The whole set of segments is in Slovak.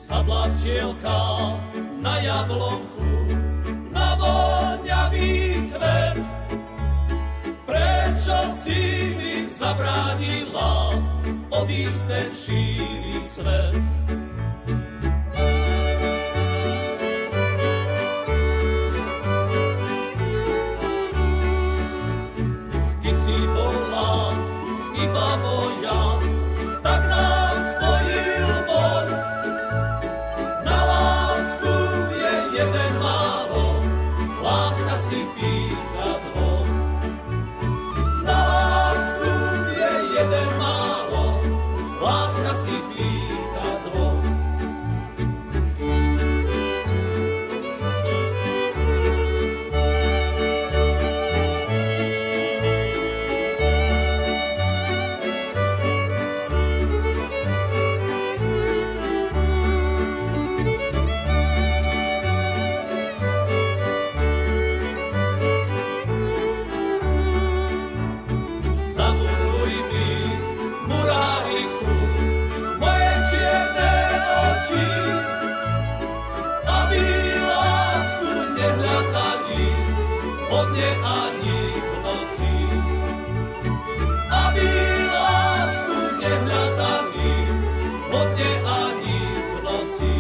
sadla včielka na jablonku, na voňavý kvet. Prečo si mi zabránila odísť ten šíry svet? Ty si bola iba moja, tak nás spojil Boh. Na lásku je jeden málo, láska si pýta dvoch. Na lásku je jeden málo, láska si pýta dvoch. Zamuruj mi, muráriku, moje čierne oči, aby lásku nehľadali vo dne ani v noci. Aby lásku nehľadali vo dne ani v noci.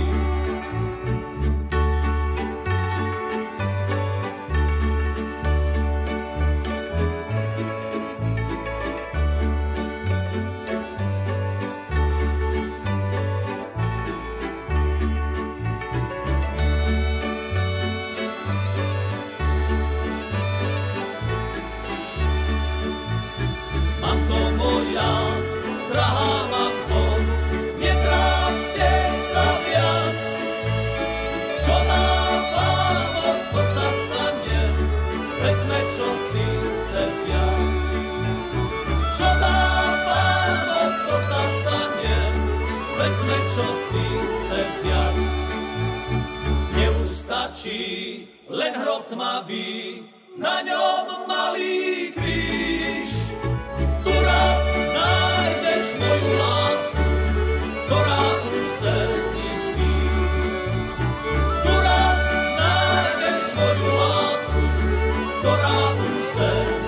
Mamko moja, drahá mamko, netrápte sa viac. Čo nám Pán, to sa stane, vezme, čo si chce vziať. Čo nám Pán, to sa stane, vezme, čo si chce vziať. Neustačí len hrob tmavý, na ňom malý kríž. Tu raz nájdeš moju lásku, ktorá už zemi spí. Tu raz nájdeš moju lásku, ktorá už zemi